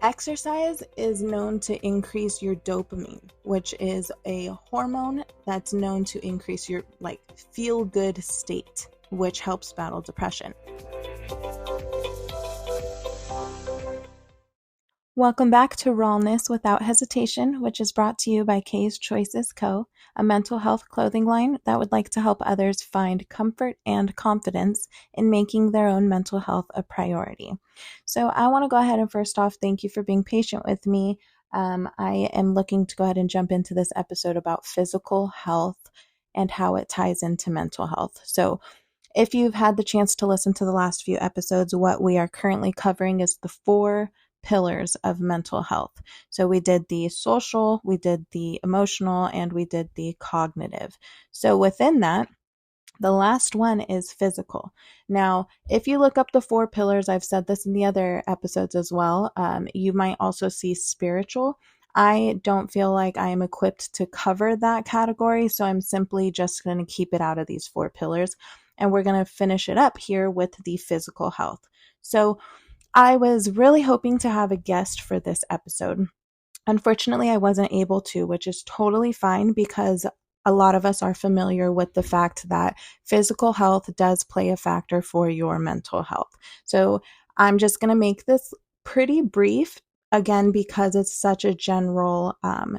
Exercise is known to increase your dopamine, which is a hormone that's known to increase your feel-good state, which helps battle depression. Welcome back to Rawness Without Hesitation, which is brought to you by Kay's Choices Co., a mental health clothing line that would like to help others find comfort and confidence in making their own mental health a priority. So I want to go ahead and first off, thank you for being patient with me. I am looking to go ahead and jump into this episode about physical health and how it ties into mental health. So if you've had the chance to listen to the last few episodes, what we are currently covering is the 4 pillars of mental health. So we did the social, we did the emotional, and we did the cognitive. So within that, the last one is physical. Now, if you look up the 4 pillars, I've said this in the other episodes as well, you might also see spiritual. I don't feel like I am equipped to cover that category, so I'm simply just going to keep it out of these 4 pillars, and we're going to finish it up here with the physical health. So I was really hoping to have a guest for this episode. Unfortunately, I wasn't able to, which is totally fine because a lot of us are familiar with the fact that physical health does play a factor for your mental health. So I'm just going to make this pretty brief, again, because it's such a general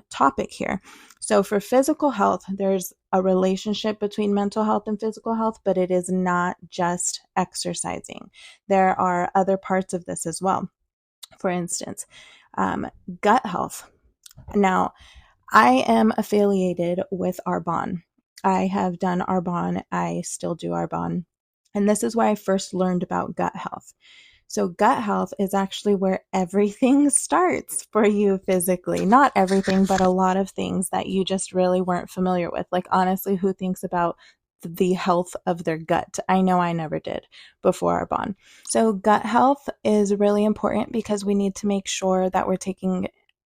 topic here. So for physical health, there's a relationship between mental health and physical health, but it is not just exercising. There are other parts of this as well. For instance, gut health. Now, I am affiliated with Arbonne. I have done Arbonne. I still do Arbonne. And this is why I first learned about gut health. So gut health is actually where everything starts for you physically. Not everything, but a lot of things that you just really weren't familiar with. Like, honestly, who thinks about the health of their gut? I know I never did before Arbonne. So gut health is really important because we need to make sure that we're taking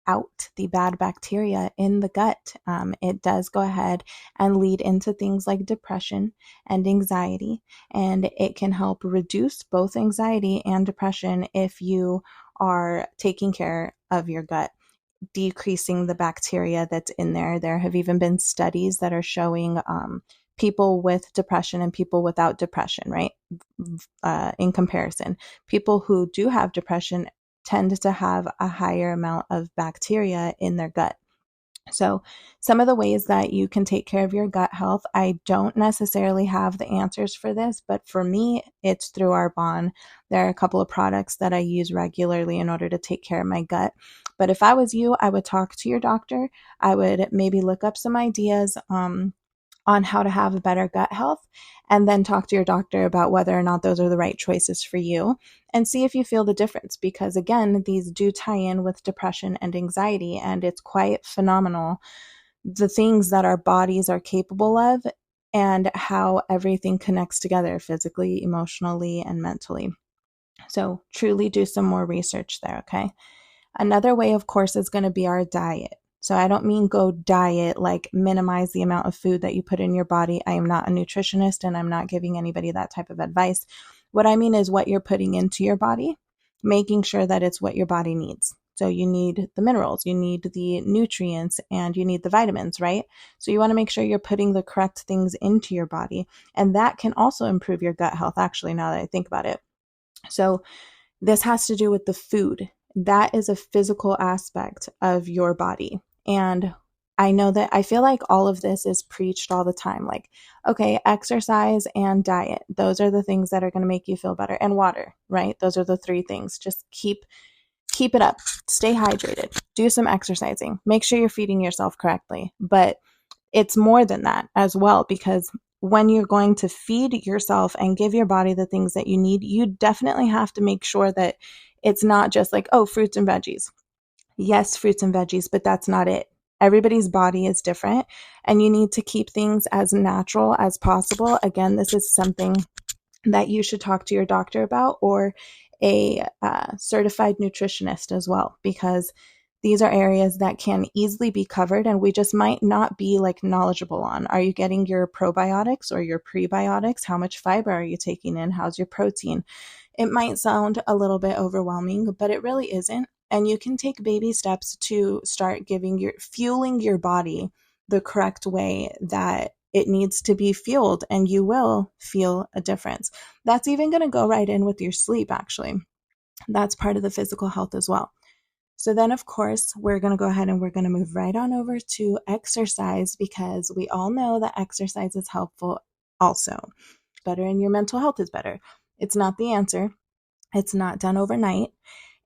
out the bad bacteria in the gut. It does go ahead and lead into things like depression and anxiety, and it can help reduce both anxiety and depression if you are taking care of your gut, decreasing the bacteria that's in there. There have even been studies that are showing people with depression and people without depression, right? In comparison, people who do have depression tend to have a higher amount of bacteria in their gut. So some of the ways that you can take care of your gut health, I don't necessarily have the answers for this, but for me, it's through Arbonne. There are a couple of products that I use regularly in order to take care of my gut. But if I was you, I would talk to your doctor. I would maybe look up some ideas on how to have a better gut health, and then talk to your doctor about whether or not those are the right choices for you and see if you feel the difference. Because again, these do tie in with depression and anxiety, and it's quite phenomenal the things that our bodies are capable of and how everything connects together physically, emotionally, and mentally. So truly do some more research there, okay? Another way, of course, is going to be our diet. So I don't mean go diet, like minimize the amount of food that you put in your body. I am not a nutritionist and I'm not giving anybody that type of advice. What I mean is what you're putting into your body, making sure that it's what your body needs. So you need the minerals, you need the nutrients, and you need the vitamins, right? So you want to make sure you're putting the correct things into your body. And that can also improve your gut health, actually, now that I think about it. So this has to do with the food. That is a physical aspect of your body. And I know that I feel like all of this is preached all the time. Like, okay, exercise and diet. Those are the things that are going to make you feel better. And water, right? Those are the 3 things. Just keep it up. Stay hydrated. Do some exercising. Make sure you're feeding yourself correctly. But it's more than that as well, because when you're going to feed yourself and give your body the things that you need, you definitely have to make sure that it's not just like, oh, fruits and veggies. Yes, fruits and veggies, but that's not it. Everybody's body is different, and you need to keep things as natural as possible. Again, this is something that you should talk to your doctor about, or a certified nutritionist as well, because these are areas that can easily be covered and we just might not be like knowledgeable on. Are you getting your probiotics or your prebiotics? How much fiber are you taking in? How's your protein? It might sound a little bit overwhelming, but it really isn't. And you can take baby steps to start fueling your body the correct way that it needs to be fueled, and you will feel a difference. That's even going to go right in with your sleep, actually. That's part of the physical health as well. So then, of course, we're going to go ahead and we're going to move right on over to exercise, because we all know that exercise is helpful also. Better, and your mental health is better. It's not the answer. It's not done overnight.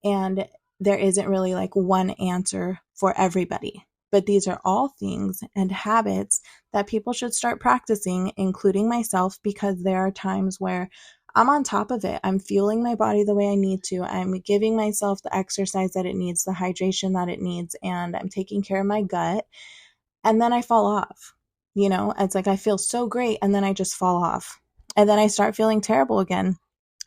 And there isn't really like one answer for everybody. But these are all things and habits that people should start practicing, including myself, because there are times where I'm on top of it. I'm fueling my body the way I need to. I'm giving myself the exercise that it needs, the hydration that it needs, and I'm taking care of my gut. And then I fall off. It's like I feel so great, and then I just fall off. And then I start feeling terrible again.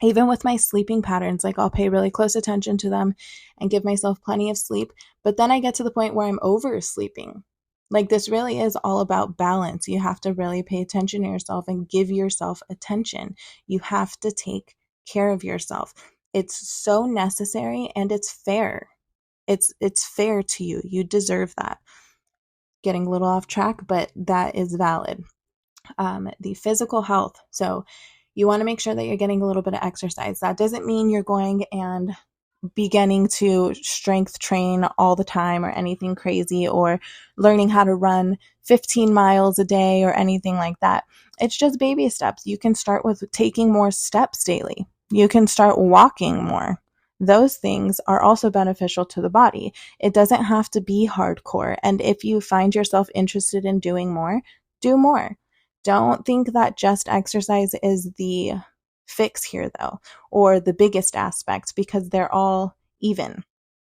Even with my sleeping patterns, like I'll pay really close attention to them and give myself plenty of sleep. But then I get to the point where I'm oversleeping. Like, this really is all about balance. You have to really pay attention to yourself and give yourself attention. You have to take care of yourself. It's so necessary, and it's fair. It's fair to you. You deserve that. Getting a little off track, but that is valid. The physical health. So you want to make sure that you're getting a little bit of exercise. That doesn't mean you're going and beginning to strength train all the time or anything crazy, or learning how to run 15 miles a day or anything like that. It's just baby steps. You can start with taking more steps daily. You can start walking more. Those things are also beneficial to the body. It doesn't have to be hardcore. And if you find yourself interested in doing more, do more. Don't think that just exercise is the fix here, though, or the biggest aspect, because they're all even.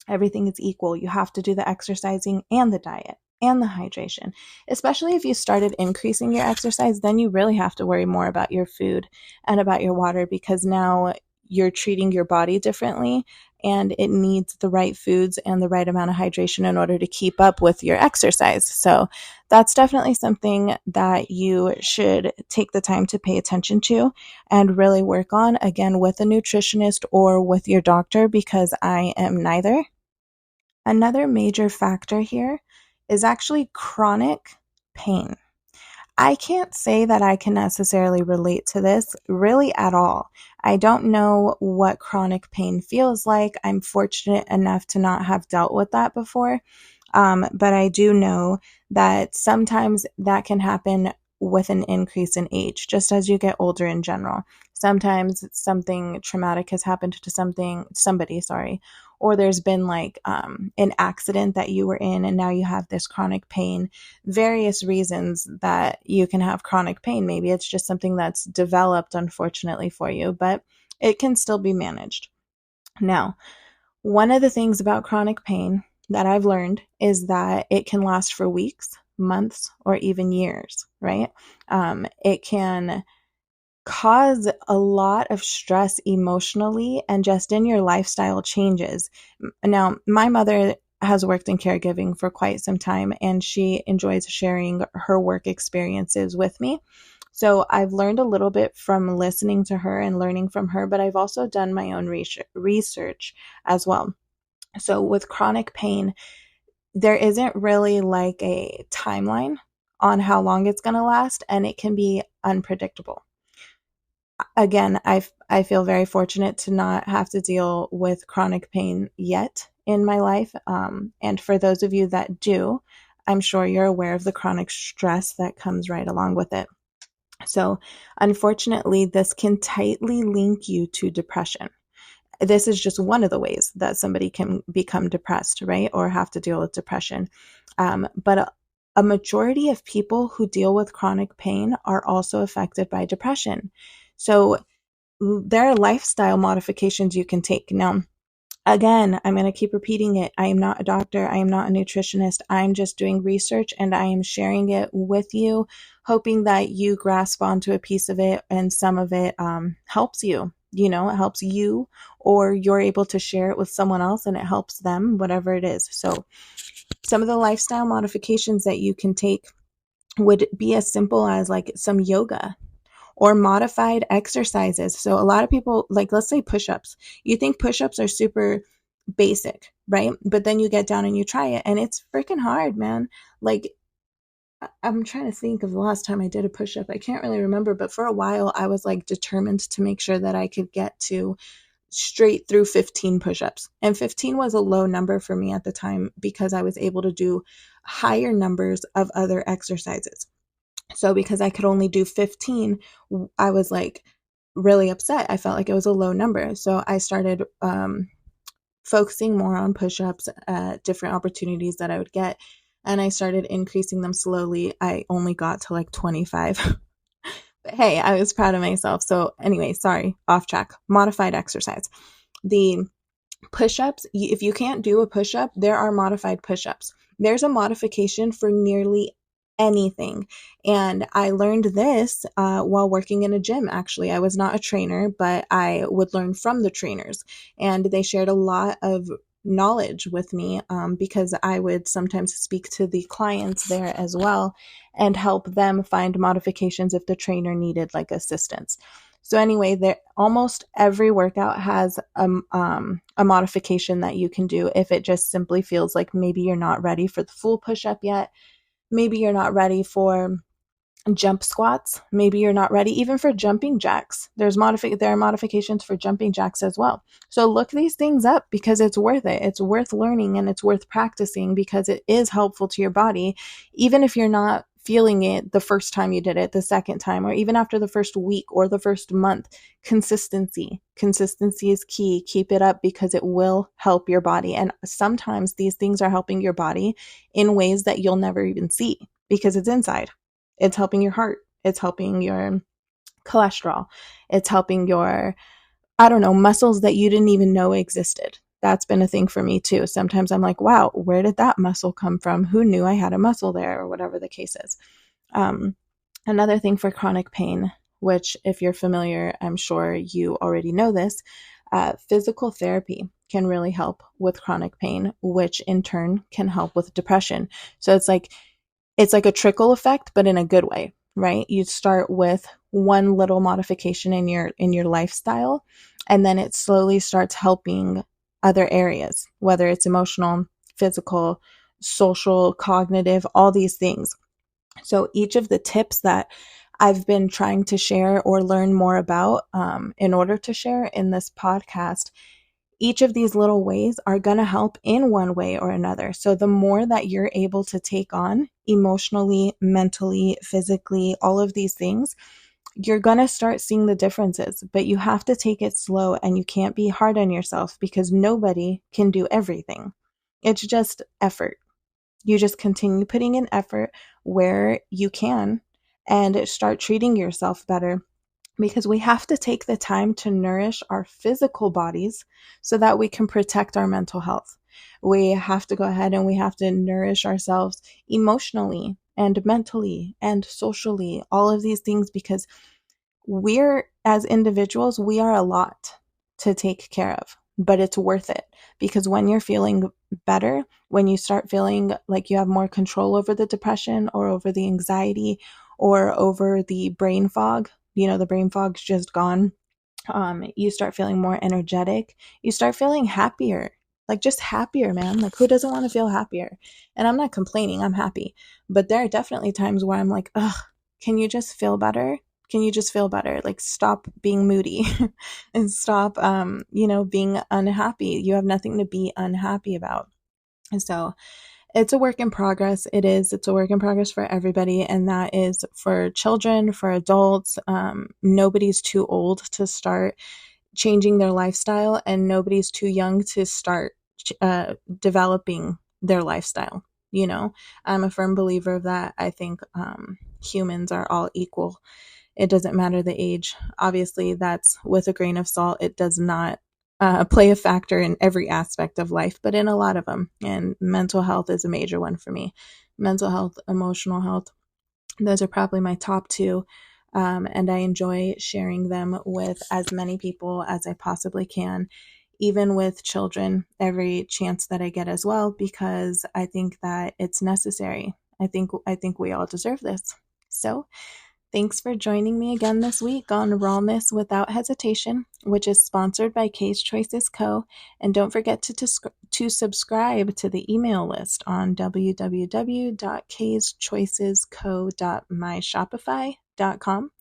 Everything is equal. You have to do the exercising and the diet and the hydration. Especially if you started increasing your exercise, then you really have to worry more about your food and about your water, because now you're treating your body differently, and it needs the right foods and the right amount of hydration in order to keep up with your exercise. So that's definitely something that you should take the time to pay attention to and really work on, again, with a nutritionist or with your doctor, because I am neither. Another major factor here is actually chronic pain. I can't say that I can necessarily relate to this really at all. I don't know what chronic pain feels like. I'm fortunate enough to not have dealt with that before. But I do know that sometimes that can happen with an increase in age, just as you get older in general. Sometimes something traumatic has happened to somebody, or there's been like an accident that you were in, and now you have this chronic pain. Various reasons that you can have chronic pain. Maybe it's just something that's developed, unfortunately, for you, but it can still be managed. Now, one of the things about chronic pain that I've learned is that it can last for weeks, months, or even years, right? It can cause a lot of stress emotionally and just in your lifestyle changes. Now, my mother has worked in caregiving for quite some time, and she enjoys sharing her work experiences with me. So I've learned a little bit from listening to her and learning from her, but I've also done my own research as well. So with chronic pain, there isn't really like a timeline on how long it's going to last, and it can be unpredictable. Again, I feel very fortunate to not have to deal with chronic pain yet in my life. And for those of you that do, I'm sure you're aware of the chronic stress that comes right along with it. So unfortunately, this can tightly link you to depression. This is just one of the ways that somebody can become depressed, right? Or have to deal with depression. But a majority of people who deal with chronic pain are also affected by depression. So there are lifestyle modifications you can take. Now, again, I'm going to keep repeating it. I am not a doctor. I am not a nutritionist. I'm just doing research, and I am sharing it with you, hoping that you grasp onto a piece of it, and some of it helps you. It helps you, or you're able to share it with someone else and it helps them, whatever it is. So some of the lifestyle modifications that you can take would be as simple as like some yoga, or modified exercises. So a lot of people, like, let's say push-ups. You think push-ups are super basic, right? But then you get down and you try it and it's freaking hard, man. Like, I'm trying to think of the last time I did a push-up. I can't really remember, but for a while I was like determined to make sure that I could get to straight through 15 push-ups. And 15 was a low number for me at the time because I was able to do higher numbers of other exercises. So because I could only do 15, I was like really upset. I felt like it was a low number. So I started focusing more on push-ups, different opportunities that I would get. And I started increasing them slowly. I only got to like 25. But hey, I was proud of myself. So anyway, sorry, off track. Modified exercise. The push-ups, if you can't do a push-up, there are modified push-ups. There's a modification for nearly anything. And I learned this while working in a gym, actually. I was not a trainer, but I would learn from the trainers. And they shared a lot of knowledge with me because I would sometimes speak to the clients there as well and help them find modifications if the trainer needed like assistance. So anyway, there almost every workout has a modification that you can do if it just simply feels like maybe you're not ready for the full push-up yet. Maybe you're not ready for jump squats. Maybe you're not ready even for jumping jacks. There are modifications for jumping jacks as well. So look these things up because it's worth it. It's worth learning and it's worth practicing because it is helpful to your body, even if you're not feeling it the first time you did it, the second time, or even after the first week or the first month. Consistency is key. Keep it up because it will help your body. And sometimes these things are helping your body in ways that you'll never even see because it's inside. It's helping your heart. It's helping your cholesterol. It's helping your, I don't know, muscles that you didn't even know existed. That's been a thing for me too. Sometimes I'm like, wow, where did that muscle come from? Who knew I had a muscle there, or whatever the case is. Another thing for chronic pain, which if you're familiar, I'm sure you already know this, physical therapy can really help with chronic pain, which in turn can help with depression. So it's like a trickle effect, but in a good way, right? You start with one little modification in your lifestyle, and then it slowly starts helping other areas, whether it's emotional, physical, social, cognitive, all these things. So each of the tips that I've been trying to share or learn more about in order to share in this podcast, each of these little ways are going to help in one way or another. So the more that you're able to take on emotionally, mentally, physically, all of these things, you're going to start seeing the differences, but you have to take it slow and you can't be hard on yourself because nobody can do everything. It's just effort. You just continue putting in effort where you can and start treating yourself better, because we have to take the time to nourish our physical bodies so that we can protect our mental health. We have to go ahead and we have to nourish ourselves emotionally and mentally and socially, all of these things, because we're, as individuals, we are a lot to take care of, but it's worth it because when you're feeling better, when you start feeling like you have more control over the depression or over the anxiety or over the brain fog, the brain fog's just gone. You start feeling more energetic. You start feeling happier, like just happier, man. Like who doesn't want to feel happier? And I'm not complaining, I'm happy. But there are definitely times where I'm like, ugh, can you just feel better? Can you just feel better? Like stop being moody and stop, being unhappy. You have nothing to be unhappy about. And so it's a work in progress. It's a work in progress for everybody. And that is for children, for adults. Nobody's too old to start changing their lifestyle, and nobody's too young to start developing their lifestyle. I'm a firm believer of that. I think humans are all equal. It doesn't matter the age. Obviously, that's with a grain of salt. It does not play a factor in every aspect of life, but in a lot of them. And mental health is a major one for me. Mental health, emotional health, those are probably my top two. And I enjoy sharing them with as many people as I possibly can, even with children, every chance that I get as well, because I think that it's necessary. I think we all deserve this. So Thanks for joining me again this week on Rawness Without Hesitation, which is sponsored by K's Choices Co. And don't forget to subscribe to the email list on www.kschoicesco.myshopify.com.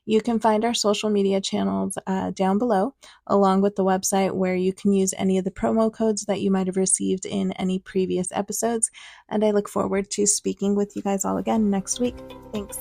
You can find our social media channels down below, along with the website where you can use any of the promo codes that you might have received in any previous episodes. And I look forward to speaking with you guys all again next week. Thanks.